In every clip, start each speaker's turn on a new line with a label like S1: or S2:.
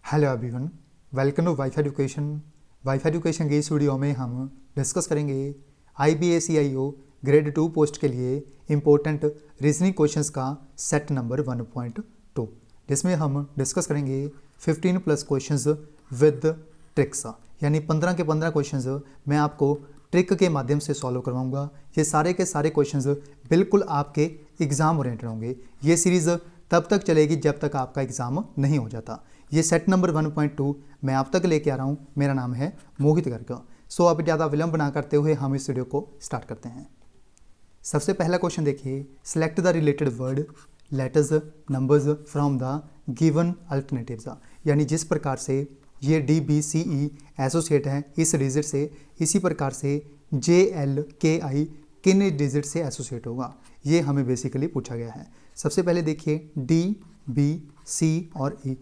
S1: Hello everyone, welcome to WiFi education. WiFi education की इस video में हम डिस्कस करेंगे IBACIO ग्रेड 2 पोस्ट के लिए इम्पोर्टेंट रीजनिंग क्वेश्चंस का सेट नंबर 1.2, जिसमें हम डिस्कस करेंगे 15 प्लस क्वेश्चंस विद ट्रिक्स, यानी 15 के 15 क्वेश्चंस मैं आपको ट्रिक के माध्यम से सॉल्व करवाऊंगा। ये सारे के सारे क्वेश्चंस बिल्कुल आपके एग्ज़ाम ओरिएंटेड होंगे। ये सीरीज़ तब तक चलेगी जब तक आपका एग्ज़ाम नहीं हो जाता। ये सेट नंबर 1.2 मैं आप तक लेके आ रहा हूँ। मेरा नाम है मोहित गर्ग। सो अब ज़्यादा विलंब ना करते हुए हम इस वीडियो को स्टार्ट करते हैं। सबसे पहला क्वेश्चन देखिए, select the related word letters numbers from the given alternatives, यानी जिस प्रकार से ये DBCE एसोसिएट है इस डिजिट से, इसी प्रकार से JLKI किन डिजिट से एसोसिएट होगा, ये हमें बेसिकली पूछा गया है। सबसे पहले देखिए D, B, C और E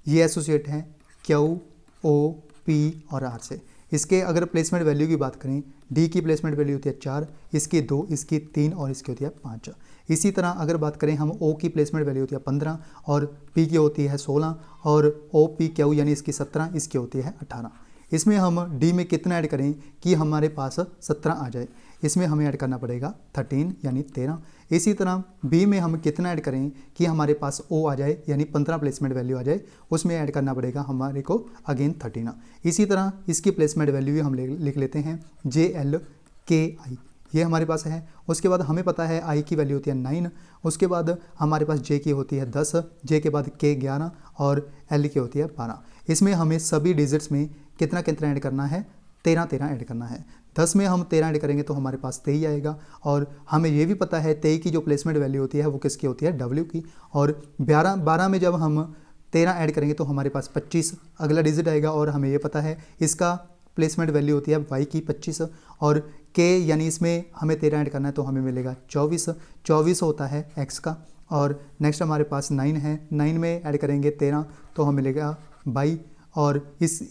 S1: ये एसोसिएट हैं Q, O, P और R से। इसके अगर प्लेसमेंट वैल्यू की बात करें, D की प्लेसमेंट वैल्यू होती है 4, इसकी 2, इसकी 3 और इसकी होती है 5। इसी तरह अगर बात करें हम O की प्लेसमेंट वैल्यू होती है 15 और P की होती है 16 और OPQ यानी इसकी 17, इसकी होती है 18। इसमें हम D में कितना ऐड करें कि हमारे पास 17 आ जाए, इसमें हमें ऐड करना पड़ेगा 13 यानी 13। इसी तरह B में हम कितना ऐड करें कि हमारे पास O आ जाए यानी 15 प्लेसमेंट वैल्यू आ जाए, उसमें ऐड करना पड़ेगा हमारे को अगेन 13। इसी तरह इसकी प्लेसमेंट वैल्यू हम लिख लेते हैं JLKI, ये हमारे पास है। उसके बाद हमें पता है I की वैल्यू होती है 9, उसके बाद हमारे पास J की होती है 10, J के बाद K 11 और L की होती है 12। इसमें हमें सभी डिजिट्स में कितना कितना ऐड करना है, 13 ऐड करना है। 10 में हम 13 ऐड करेंगे तो हमारे पास 23 आएगा। और हमें ये भी पता है 23 की जो प्लेसमेंट वैल्यू होती है वो किसकी होती है, W की। और 12 में जब हम 13 ऐड करेंगे तो हमारे पास 25 अगला डिजिट आएगा। और हमें ये पता है इसका प्लेसमेंट वैल्यू होती है Y की 25 और K यानी इसमें हमें 13 ऐड करना है तो हमें मिलेगा 24 होता है X का। और नेक्स्ट हमारे पास 9 है, 9 में ऐड करेंगे 13 तो हमें मिलेगा 22 और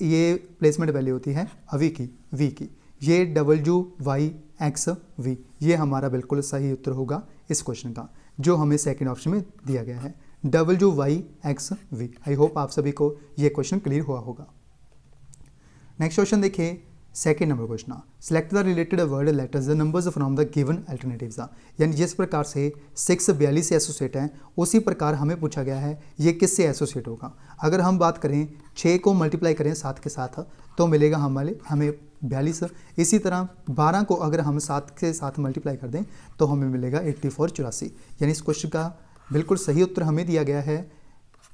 S1: ये प्लेसमेंट वैल्यू होती है V की। ये WYXV, ये हमारा बिल्कुल सही उत्तर होगा इस क्वेश्चन का, जो हमें सेकंड ऑप्शन में दिया गया है WYXV। आई होप आप सभी को ये क्वेश्चन क्लियर हुआ होगा। नेक्स्ट क्वेश्चन देखिए, second number question, select the related word letters the numbers from the given alternatives, यानी जिस प्रकार से 6 42 से एसोसिएट है उसी प्रकार हमें पूछा गया है ये किससे एसोसिएट होगा। अगर हम बात करें 6 को मल्टीप्लाई करें 7 के साथ तो मिलेगा हमें 42। इसी तरह 12 को अगर हम 7 के साथ मल्टीप्लाई कर दें तो हमें मिलेगा 84 84, यानी इस क्वेश्चन का बिल्कुल सही उत्तर हमें दिया गया है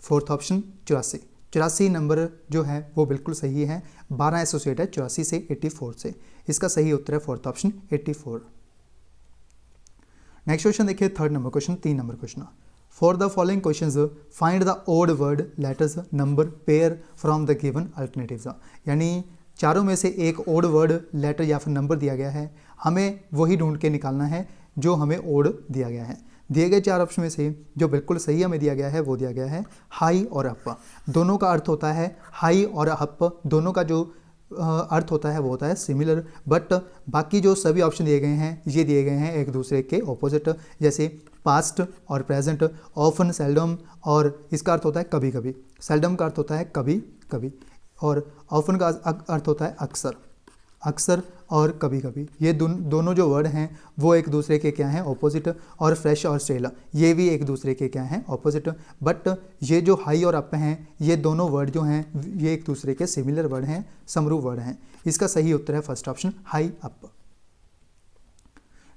S1: फोर्थ ऑप्शन 84 नंबर जो है वो बिल्कुल सही है। 12 एसोसिएट है 84 से 84 से, इसका सही उत्तर है फोर्थ ऑप्शन 84। नेक्स्ट क्वेश्चन देखिए, third number question, 3 number question, for the following questions find the odd word letters number pair from the given alternatives, यानी चारों में से एक ओड वर्ड लेटर या फिर नंबर दिया गया है, हमें वही ढूंढ के निकालना है जो हमें ओड दिया गया है। दिए गए 4 ऑप्शन में से जो बिल्कुल सही हमें दिया गया है वो दिया गया है हाई और अप। दोनों का अर्थ होता है हाई और अप, दोनों का जो अर्थ होता है वो होता है सिमिलर। बट बाकी जो सभी ऑप्शन दिए गए हैं ये दिए गए हैं एक दूसरे के ऑपोजिट, जैसे पास्ट और प्रेजेंट, ऑफन, सेल्डम, और इसका अर्थ होता है कभी कभी। सेल्डम का अर्थ होता है कभी कभी, और ऑफन का अर्थ होता है अक्सर और कभी कभी। ये दोनों जो वर्ड हैं वो एक दूसरे के क्या हैं, ऑपोजिट। और फ्रेश और स्टेल ये भी एक दूसरे के क्या हैं, ऑपोजिट। बट ये जो हाई और अप हैं ये दोनों वर्ड जो हैं ये एक दूसरे के सिमिलर वर्ड हैं, समरूप वर्ड हैं। इसका सही उत्तर है first option high up.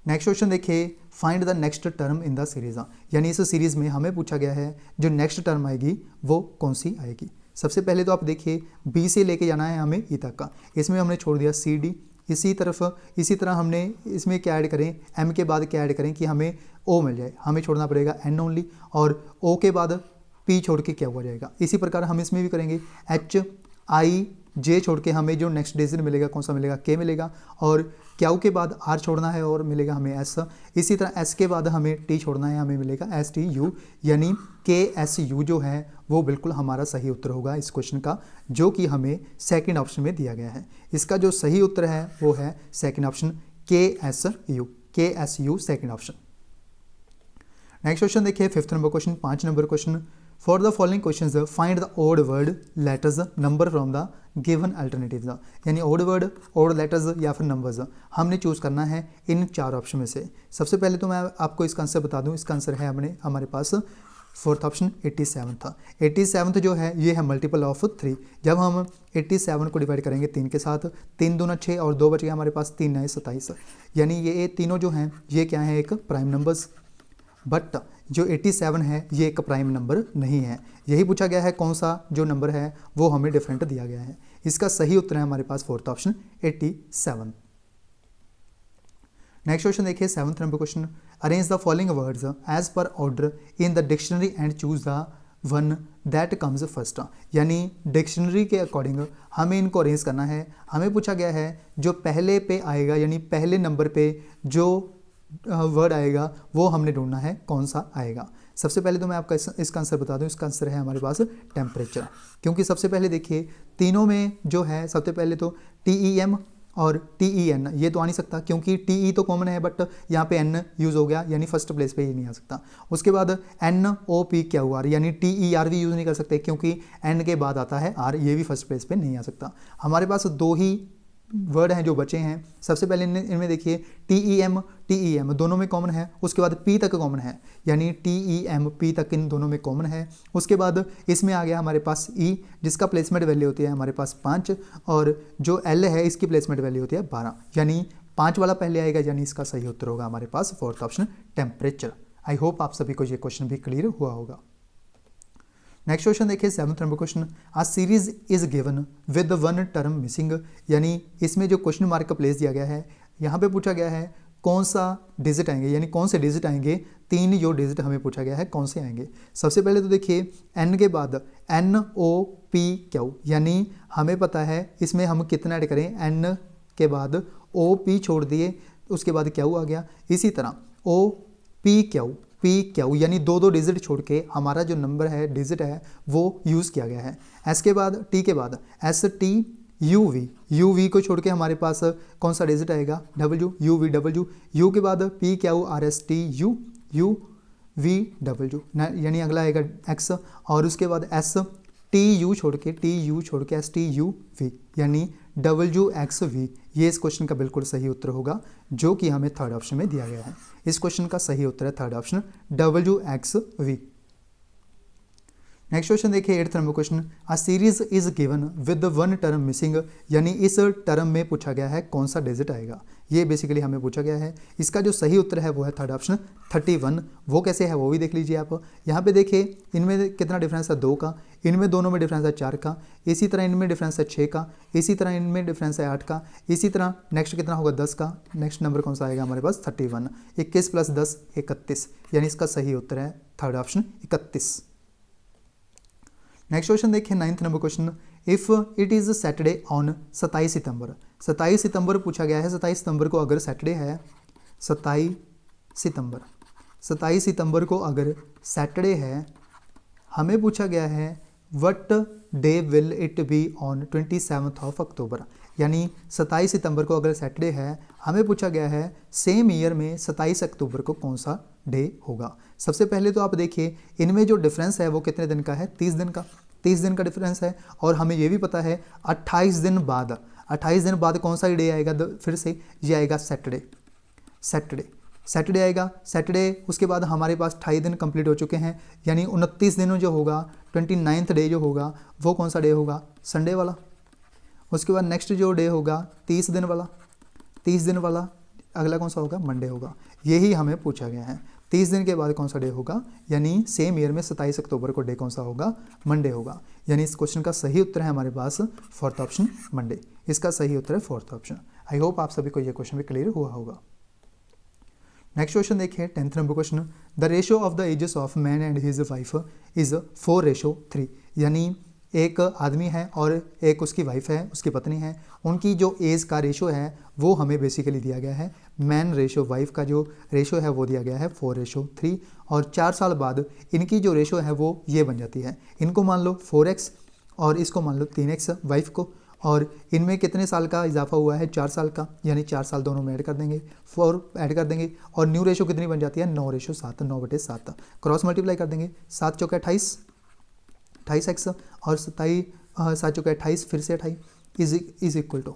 S1: Next question देखिए, find the next term in the series, यानी इस सीरीज में हमें पूछा गया है जो नेक्स्ट टर्म आएगी वो कौन सी आएगी। सबसे पहले तो आप देखिए B से लेके जाना है हमें E तक का, इसमें हमने छोड़ दिया CD। इसी तरह हमने इसमें क्या ऐड करें, M के बाद क्या ऐड करें कि हमें O मिल जाए, हमें छोड़ना पड़ेगा N ओनली, और O के बाद P छोड़ के क्या हो जाएगा। इसी प्रकार हम इसमें भी करेंगे HIJ छोड़ के हमें जो नेक्स्ट डिजिट मिलेगा कौन सा मिलेगा, K मिलेगा, और Q के बाद R छोड़ना है और मिलेगा हमें S। इसी तरह S के बाद हमें T छोड़ना है, हमें मिलेगा STU, यानी KSU जो है वो बिल्कुल हमारा सही उत्तर होगा इस क्वेश्चन का, जो कि हमें सेकंड ऑप्शन में दिया गया है। इसका जो सही उत्तर है वो है second option KSU second option. Next question देखिए, fifth number question, 5 number question, for the following questions find the odd word letters number from the given alternatives, यानी ओड वर्ड, ओड लेटर्स या फिर नंबर्स हमने choose करना है इन 4 option में से। सबसे पहले तो मैं आपको इसका आंसर बता दूं, इसका आंसर है हमारे पास फोर्थ ऑप्शन 87 था। 87 जो है ये है मल्टीपल ऑफ 3। जब हम 87 को डिवाइड करेंगे 3 के साथ, 3 दूना 6 और 2 बच गया हमारे पास, 3 9 27, यानी ये तीनों जो हैं ये क्या है, एक प्राइम नंबर्स। बट जो 87 है ये एक प्राइम नंबर नहीं है। यही पूछा गया है कौन सा जो नंबर है वो हमें डिफरेंट दिया गया है। इसका सही उत्तर है हमारे पास फोर्थ ऑप्शन 87। नेक्स्ट क्वेश्चन देखिए 7th number question, arrange the following words as per order in the dictionary and choose the one that comes first, यानी डिक्शनरी के अकॉर्डिंग हमें इनको अरेंज करना है। हमें पूछा गया है जो पहले पे आएगा, यानी पहले नंबर पे जो वर्ड आएगा वो हमने ढूंढना है कौन सा आएगा। सबसे पहले तो मैं आपका इसका आंसर बता दूं, इसका आंसर है हमारे पास टेम्परेचर, क्योंकि सबसे पहले देखिए तीनों में जो है सबसे पहले तो TEM और TEN ये तो आ नहीं सकता, क्योंकि TE तो कॉमन है बट यहाँ पे N यूज़ हो गया, यानी फर्स्ट प्लेस पे ये नहीं आ सकता। उसके बाद NOPQR, यानी TER भी यूज़ नहीं कर सकते, क्योंकि N के बाद आता है R, ये भी फर्स्ट प्लेस पे नहीं आ सकता। हमारे पास 2 ही वर्ड हैं जो बचे हैं। सबसे पहले इनमें देखिए TEM दोनों में कॉमन है, उसके बाद P तक कॉमन है, यानी TEM P तक इन दोनों में कॉमन है। उसके बाद इसमें आ गया हमारे पास E, जिसका प्लेसमेंट वैल्यू होती है हमारे पास 5, और जो L है इसकी प्लेसमेंट वैल्यू होती है 12, यानी 5 वाला पहले आएगा, यानी इसका सही उत्तर होगा हमारे पास fourth option temperature. I hope आप सभी को ये क्वेश्चन भी क्लियर हुआ होगा। नेक्स्ट क्वेश्चन देखिए 7th number question, a series is given with one term missing, यानी इसमें जो क्वेश्चन मार्क का प्लेस दिया गया है, यहाँ पे पूछा गया है कौन सा डिजिट आएंगे, यानी कौन से डिजिट आएंगे, 3 जो डिजिट हमें पूछा गया है कौन से आएंगे। सबसे पहले तो देखिए N के बाद NOPQ, यानी हमें पता है इसमें हम कितना ऐड करें, N के बाद OP छोड़ दिए, उसके बाद Q आ गया। इसी तरह PQ, यानी 2 डिजिट छोड़ के हमारा जो नंबर है, डिजिट है, वो यूज़ किया गया है। S के बाद, T के बाद STUV को छोड़ के हमारे पास कौन सा डिजिट आएगा, WUV, U के बाद PQRSTU UVW, यानी अगला आएगा X, और उसके बाद TU छोड़ के STUV, यानी WXV। ये इस क्वेश्चन का बिल्कुल सही उत्तर होगा, जो कि हमें थर्ड ऑप्शन में दिया गया है। इस क्वेश्चन का सही उत्तर है third option WXV। Next question देखिए 8th number question, a series is given with one term missing, यानी इस टर्म में पूछा गया है कौन सा डिजिट आएगा, ये बेसिकली हमें पूछा गया है। इसका जो सही उत्तर है वो है थर्ड ऑप्शन 31। वो कैसे है वो भी देख लीजिए आप। यहाँ पे देखिए इनमें कितना डिफरेंस है 2 का, इनमें दोनों में डिफरेंस है 4 का, इसी तरह इनमें डिफरेंस है 6 का, इसी तरह इनमें डिफरेंस है 8 का, इसी तरह नेक्स्ट कितना होगा 10 का। नेक्स्ट नंबर कौन सा आएगा हमारे पास 31, 21 + 10 31, यानी इसका सही उत्तर है थर्ड ऑप्शन 31। नेक्स्ट क्वेश्चन देखिए 9th number question, if it is Saturday on 27 सितंबर, 27 सितंबर पूछा गया है। 27 सितंबर को अगर सैटरडे है, 27 सितंबर को अगर सैटरडे है, हमें पूछा गया है what day will it be on 27 अक्टूबर, यानी 27 सितंबर को अगर सैटरडे है, हमें पूछा गया है सेम ईयर में 27 अक्टूबर को कौन सा डे होगा। सबसे पहले तो आप देखिए इनमें जो डिफरेंस है वो कितने दिन का है, 30 दिन का, 30 दिन का डिफरेंस है। और हमें ये भी पता है 28 दिन बाद कौन सा डे आएगा, फिर से ये आएगा सैटरडे आएगा। सैटरडे उसके बाद हमारे पास 28 दिन कंप्लीट हो चुके हैं, यानी 29 दिन जो होगा, 29th डे जो होगा वो कौन सा डे होगा, संडे वाला। उसके बाद नेक्स्ट जो डे होगा 30 दिन वाला अगला कौन सा होगा, मंडे होगा। यही हमें पूछा गया है 30 दिन के बाद कौन सा डे होगा, यानी सेम ईयर में 27 अक्टूबर को डे कौन सा होगा, मंडे होगा। यानी इस क्वेश्चन का सही उत्तर है हमारे पास फोर्थ ऑप्शन मंडे। इसका सही उत्तर है फोर्थ ऑप्शन। आई होप आप सभी को यह क्वेश्चन भी क्लियर हुआ होगा। नेक्स्ट क्वेश्चन देखिए 10th number question, the ratio of the ages of man and his wife is 4:3, यानी एक आदमी है और एक उसकी वाइफ है, उसकी पत्नी है, उनकी जो एज का रेशो है वो हमें बेसिकली दिया गया है। मैन रेशो वाइफ का जो रेशो है वो दिया गया है 4:3, और 4 साल बाद इनकी जो रेशो है वो ये बन जाती है। इनको मान लो 4x और इसको मान लो 3x वाइफ को, और इनमें कितने साल का इजाफा हुआ है, 4 साल का, यानी 4 साल दोनों में ऐड कर देंगे, 4 ऐड कर देंगे, और न्यू रेशो कितनी बन जाती है 9:7, 9/7 क्रॉस मल्टीप्लाई कर देंगे, 7 × 4 = 28, 28x और 27 आ चुका है 28, फिर से 28 इज इक्वल टू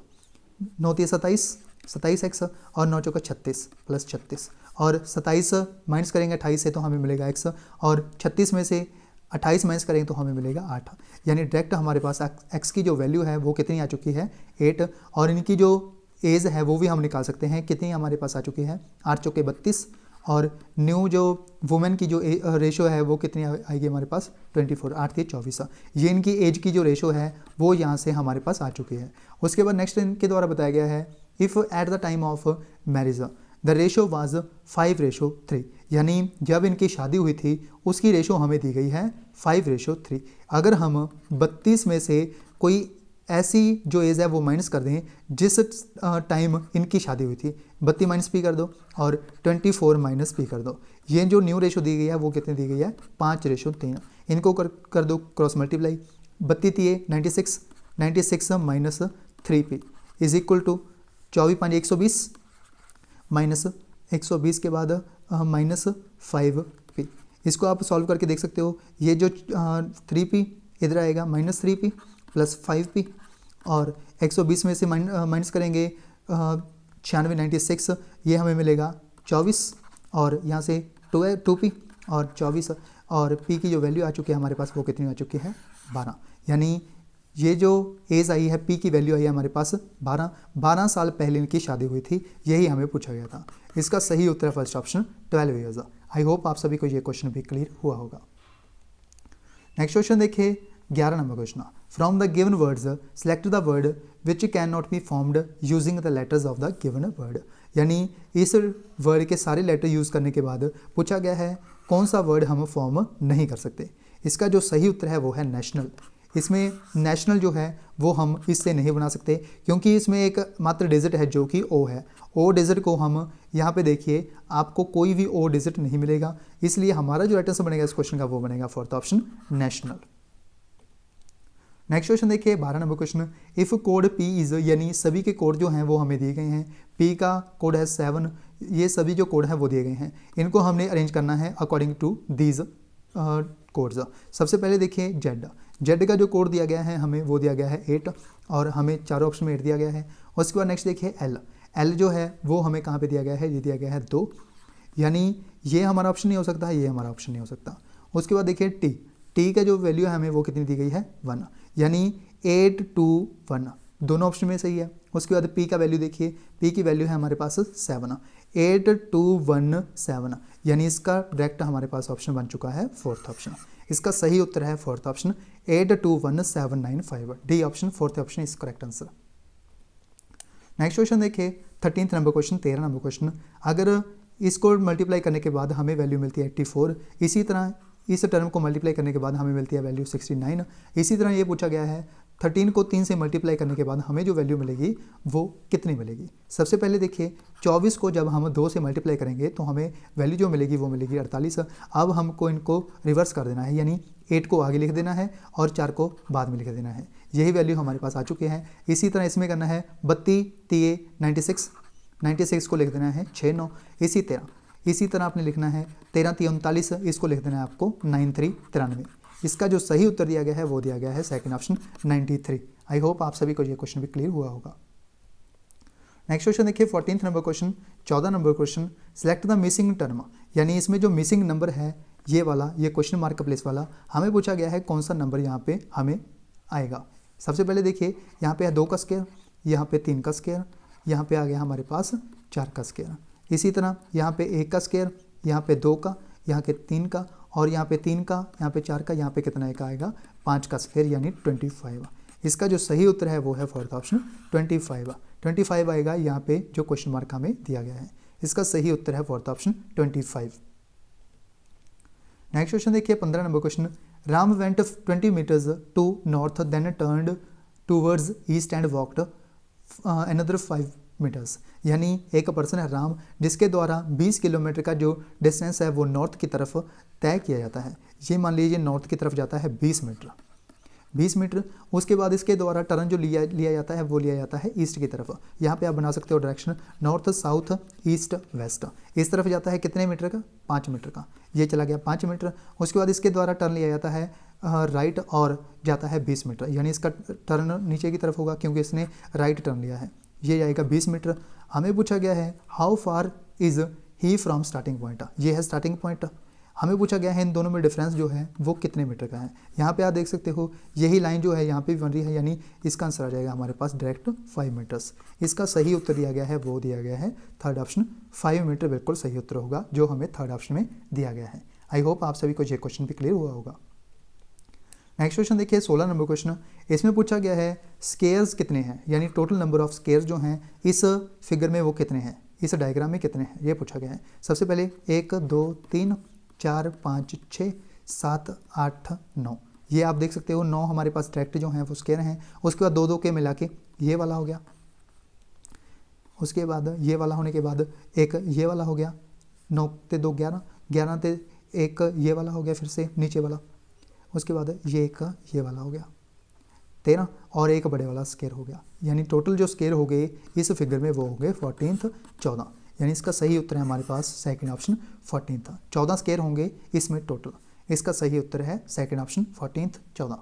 S1: 9 × 27, 27x और 9 चौका 36 प्लस 36 और 27 माइनस करेंगे 28 से तो हमें मिलेगा x और 36 में से 28 माइनस करेंगे तो हमें मिलेगा 8। यानी डायरेक्ट हमारे पास x की जो वैल्यू है वो कितनी आ चुकी है 8 और इनकी जो एज है वो भी हम निकाल सकते हैं कितनी हमारे पास आ चुकी है 8 चौके 32 और न्यू जो वुमेन की जो रेशो है वो कितनी आएगी हमारे पास 24, 8 × 24। ये इनकी एज की जो रेशो है वो यहाँ से हमारे पास आ चुकी है। उसके बाद नेक्स्ट इनके द्वारा बताया गया है if at the time of marriage the ratio was 5:3, यानी जब इनकी शादी हुई थी उसकी रेशो हमें दी गई है 5:3। अगर हम 32 में से कोई ऐसी जो एज है वो माइनस कर दें जिस टाइम इनकी शादी हुई थी, 32 माइनस पी कर दो और 24 माइनस पी कर दो। ये जो न्यू रेशो दी गई है वो कितनी दी गई है 5:3। इनको कर दो cross multiply, 32 96 minus 3p is equal to 24 5 120 minus 120 के बाद माइनस 5p। इसको आप सॉल्व करके देख सकते हो। ये जो 3p इधर आएगा माइनस 3p प्लस 5p और 120 में से माइनस करेंगे 96 ये हमें मिलेगा 24 और यहाँ से 2p और 24 और p की जो वैल्यू आ चुकी है हमारे पास वो कितनी आ चुकी है 12। यानी ये जो एज आई है p की वैल्यू आई है हमारे पास 12 साल पहले इनकी शादी हुई थी, यही हमें पूछा गया था। इसका सही उत्तर है फर्स्ट ऑप्शन 12 ईयर्स। आई होप आप सभी को ये क्वेश्चन भी क्लियर हुआ होगा। नेक्स्ट क्वेश्चन देखिए 11 number question. From the given words select the word which can not be formed using the letters of the given word. यानी इस वर्ड के सारे लेटर यूज़ करने के बाद पूछा गया है कौन सा वर्ड हम फॉर्म नहीं कर सकते। इसका जो सही उत्तर है वो है नेशनल। इसमें नेशनल जो है वो हम इससे नहीं बना सकते क्योंकि इसमें एक मात्र डिजिट है जो कि ओ है। ओ डिजिट को हम यहाँ पे देखिए आपको कोई भी ओ डिजिट नहीं मिलेगा, इसलिए हमारा जो राइट आंसर बनेगा इस क्वेश्चन का वो बनेगा fourth option national. Next question देखिए 12 number question. If code P is, यानी सभी के कोड जो हैं वो हमें दिए गए हैं। P का कोड है 7, ये सभी जो कोड हैं वो दिए गए हैं। इनको हमने अरेंज करना है अकॉर्डिंग टू दीज कोड्स। सबसे पहले देखिए जेड का जो कोड दिया गया है हमें वो दिया गया है 8 और हमें चारों ऑप्शन में 8 दिया गया है। उसके बाद नेक्स्ट देखिए एल जो है वो हमें कहाँ पे दिया गया है, ये दिया गया है 2, यानी ये हमारा ऑप्शन नहीं हो सकता, ये हमारा ऑप्शन नहीं हो सकता। उसके बाद देखिए टी का जो वैल्यू है हमें वो कितनी दी गई है 1, यानी 8 2 1 दोनों ऑप्शन में सही है। उसके बाद पी का वैल्यू देखिए, पी की वैल्यू है हमारे पास 7, 8 2 1 7, यानी इसका डायरेक्ट हमारे पास ऑप्शन बन चुका है फोर्थ ऑप्शन। इसका सही उत्तर है fourth option 8 2 1 7 9 5, D option fourth option is correct answer. Next question देखिए 13 नंबर क्वेश्चन, 13 नंबर क्वेश्चन। अगर इसको मल्टीप्लाई करने के बाद हमें वैल्यू मिलती है 84, इसी तरह इस टर्म को मल्टीप्लाई करने के बाद हमें मिलती है वैल्यू 69। इसी तरह ये पूछा गया है 13 को 3 से मल्टीप्लाई करने के बाद हमें जो वैल्यू मिलेगी वो कितनी मिलेगी। सबसे पहले देखिए 24 को जब हम 2 से मल्टीप्लाई करेंगे तो हमें वैल्यू जो मिलेगी वो मिलेगी 48। अब हमको इनको रिवर्स कर देना है, यानी 8 को आगे लिख देना है और 4 को बाद में लिख देना है। यही वैल्यू हमारे पास आ चुके हैं। इसी तरह इसमें करना है 32 3 96 को लिख देना है 6 9। इसी तरह आपने लिखना है 13 3 39, इसको लिख देना है आपको 9 3 93। इसका जो सही उत्तर दिया गया है वो दिया गया है सेकंड ऑप्शन 93। आई होप आप सभी को ये क्वेश्चन भी क्लियर हुआ होगा। नेक्स्ट क्वेश्चन देखिए 14 number question, 14 number question. Select the missing term, यानी इसमें जो मिसिंग नंबर है ये वाला, ये क्वेश्चन मार्क प्लेस वाला, हमें पूछा गया है कौन सा नंबर यहाँ पे हमें आएगा। सबसे पहले देखिए यहाँ पे है 2 का स्क्वायर, यहाँ पे 3 का स्क्वायर, यहाँ पे आ गया हमारे पास 4 का स्क्वायर। इसी तरह यहाँ पे 1 का स्क्वायर, यहाँ पे 2 का, यहाँ के 3 का और यहाँ पे 3 का, यहाँ पे 4 का, यहाँ पे कितना एक आएगा 5 का स्क्वायर, यानी 25। इसका जो सही उत्तर है वो है फोर्थ ऑप्शन 25 आएगा यहाँ पे जो क्वेश्चन मार्क हमें दिया गया है। इसका सही उत्तर है फोर्थ ऑप्शन 25। नेक्स्ट क्वेश्चन देखिए 15 number question. Ram went 20 meters to north then turned towards east and walked another 5 meters, यानी एक पर्सन है राम जिसके द्वारा 20 किलोमीटर का जो डिस्टेंस है वो नॉर्थ की तरफ तय किया जाता है। ये मान लीजिए नॉर्थ की तरफ जाता है 20 मीटर। उसके बाद इसके द्वारा टर्न जो लिया जाता है वो लिया जाता है ईस्ट की तरफ। यहाँ पे आप बना सकते हो direction north south east west. इस तरफ जाता है कितने मीटर का 5 मीटर का, ये चला गया 5 मीटर। उसके बाद इसके द्वारा टर्न लिया जाता है राइट और जाता है 20 मीटर, यानी इसका टर्न नीचे की तरफ होगा क्योंकि इसने राइट टर्न लिया है, ये जाएगा 20 मीटर। हमें पूछा गया है how far is he from starting point, ये है स्टार्टिंग पॉइंट। हमें पूछा गया है इन दोनों में डिफरेंस जो है वो कितने मीटर का है। यहाँ पे आप देख सकते हो यही लाइन जो है यहाँ पे भी बन रही है, यानी इसका आंसर आ जाएगा हमारे पास डायरेक्ट 5 मीटर्स। इसका सही उत्तर दिया गया है, वो दिया गया है थर्ड ऑप्शन 5 मीटर बिल्कुल सही उत्तर होगा जो हमें थर्ड ऑप्शन में दिया गया है। आई होप आप सभी को ये क्वेश्चन भी क्लियर हुआ होगा। नेक्स्ट क्वेश्चन देखिए 16 नंबर क्वेश्चन। इसमें पूछा गया है स्केयर्स कितने हैं, यानी टोटल नंबर ऑफ स्केयर्स जो हैं इस फिगर में वो कितने हैं, इस डायग्राम में कितने हैं, ये पूछा गया है। सबसे पहले 1 2 3 4 5 6 7 8 9, ये आप देख सकते हो 9 हमारे पास डायरेक्ट जो हैं वो स्केयर हैं। उसके बाद 2 2 के मिला के ये वाला हो गया, उसके बाद ये वाला होने के बाद एक ये वाला हो गया, 9 ते 2 11, 11 ते एक ये वाला हो गया फिर से नीचे वाला, उसके बाद ये एक ये वाला हो गया 13 और एक बड़े वाला स्केयर हो गया, यानी टोटल जो स्केयर हो गए इस फिगर में वो हो गए 14, यानी इसका सही उत्तर है हमारे पास सेकंड ऑप्शन 14 स्केयर होंगे इसमें टोटल। इसका सही उत्तर है सेकंड ऑप्शन 14।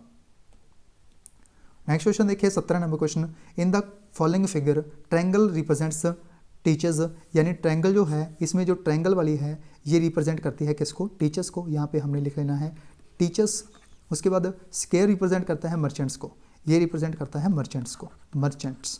S1: नेक्स्ट क्वेश्चन देखिए 17 number question. In the following figure triangle represents teachers, यानी ट्रायंगल जो है इसमें जो ट्रायंगल वाली है ये रिप्रेजेंट करती है किसको, टीचर्स को। यहाँ पे हमने लिख लेना है टीचर्स। उसके बाद स्केयर रिप्रेजेंट करता है मर्चेंट्स को, ये रिप्रेजेंट करता है मर्चेंट्स को, मर्चेंट्स।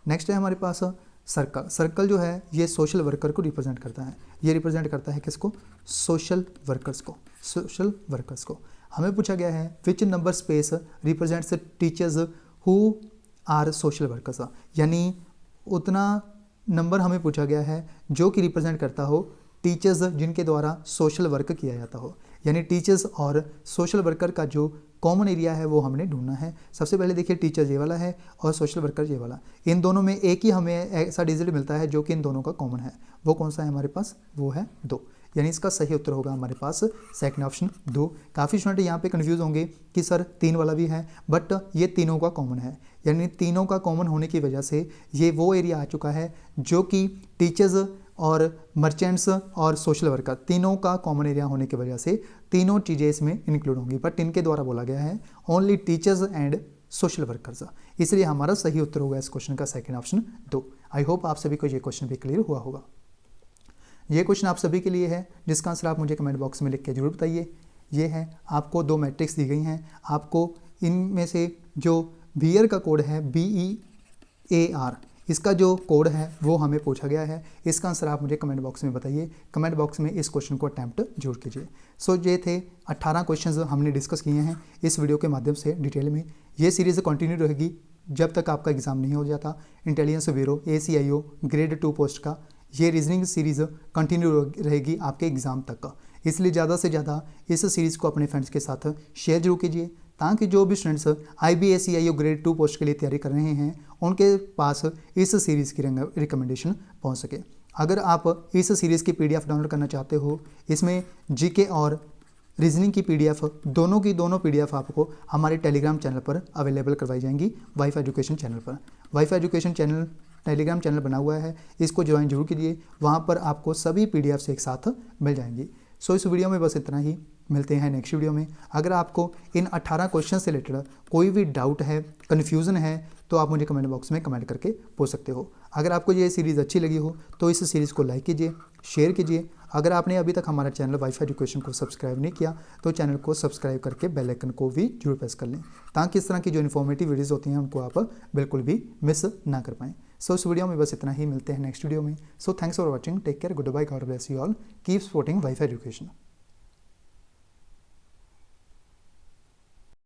S1: नेक्स्ट है हमारे पास सर्कल। सर्कल जो है ये सोशल वर्कर को रिप्रेजेंट करता है, ये रिप्रेजेंट करता है किसको, सोशल वर्कर्स को, सोशल वर्कर्स को। हमें पूछा गया है which number space represents teachers who are social workers, यानी उतना नंबर हमें पूछा गया है जो कि रिप्रेजेंट करता हो टीचर्स जिनके द्वारा सोशल वर्क किया जाता हो, यानी टीचर्स और सोशल वर्कर का जो कॉमन एरिया है वो हमने ढूंढना है। सबसे पहले देखिए टीचर्स ये वाला है और सोशल वर्कर ये वाला, इन दोनों में एक ही हमें ऐसा डिजिट मिलता है जो कि इन दोनों का कॉमन है, वो कौन सा है हमारे पास, वो है 2, यानी इसका सही उत्तर होगा हमारे पास सेकंड ऑप्शन 2। काफ़ी स्टूडेंट यहाँ पे कंफ्यूज होंगे कि सर 3 वाला भी है, बट ये तीनों का कॉमन है, यानी तीनों का कॉमन होने की वजह से ये वो एरिया आ चुका है जो कि टीचर्स और मर्चेंट्स और सोशल वर्कर तीनों का कॉमन एरिया होने की वजह से तीनों चीज़ें इसमें इंक्लूड होंगी, बट इनके द्वारा बोला गया है only teachers and social workers, इसलिए हमारा सही उत्तर होगा इस क्वेश्चन का सेकंड ऑप्शन 2। आई होप आप सभी को ये क्वेश्चन भी क्लियर हुआ होगा। ये क्वेश्चन आप सभी के लिए है जिसका आंसर आप मुझे कमेंट बॉक्स में लिख के जरूर बताइए। ये है आपको 2 मैट्रिक्स दी गई हैं, आपको इनमें से जो बीयर का कोड है BEAR, इसका जो कोड है वो हमें पूछा गया है। इसका आंसर आप मुझे कमेंट बॉक्स में बताइए, कमेंट बॉक्स में इस क्वेश्चन को अटैम्प्ट जरूर कीजिए। सो ये थे 18 क्वेश्चंस हमने डिस्कस किए हैं इस वीडियो के माध्यम से डिटेल में। ये सीरीज़ कंटिन्यू रहेगी जब तक आपका एग्ज़ाम नहीं हो जाता। Intelligence bureau ACIO grade 2 post का ये रीजनिंग सीरीज़ कंटिन्यू रहेगी आपके एग्ज़ाम तक, इसलिए ज़्यादा से ज़्यादा इस सीरीज़ को अपने फ्रेंड्स के साथ शेयर जरूर कीजिए ताकि जो भी स्टूडेंट्स IBACIO ग्रेड 2 पोस्ट के लिए तैयारी कर रहे हैं उनके पास इस सीरीज़ की रिकमेंडेशन पहुंच सके। अगर आप इस सीरीज़ की PDF डाउनलोड करना चाहते हो, इसमें GK और रीजनिंग की PDF दोनों की दोनों PDF आपको हमारे टेलीग्राम चैनल पर अवेलेबल करवाई जाएंगी, वाईफाई एजुकेशन चैनल पर। Wifi education channel Telegram channel बना हुआ है, इसको ज्वाइन जरूर कीजिए, वहाँ पर आपको सभी PDFs एक साथ मिल जाएंगी। सो इस वीडियो में बस इतना ही, मिलते हैं नेक्स्ट वीडियो में। अगर आपको इन 18 क्वेश्चन से रिलेटेड कोई भी डाउट है, कन्फ्यूज़न है, तो आप मुझे कमेंट बॉक्स में कमेंट करके पूछ सकते हो। अगर आपको ये सीरीज़ अच्छी लगी हो तो इस सीरीज़ को लाइक कीजिए, शेयर कीजिए। अगर आपने अभी तक हमारा चैनल वाईफाई एजुकेशन को सब्सक्राइब नहीं किया तो चैनल को सब्सक्राइब करके बेल आइकन को भी जरूर प्रेस कर लें ताकि इस तरह की जो इन्फॉर्मेटिव वीडियोज़ होती हैं उनको आप बिल्कुल भी मिस ना कर पाएँ। सो इस वीडियो में बस इतना ही, मिलते हैं नेक्स्ट वीडियो में। So thanks for watching, take care, goodbye, God bless you all, keep supporting WiFi education.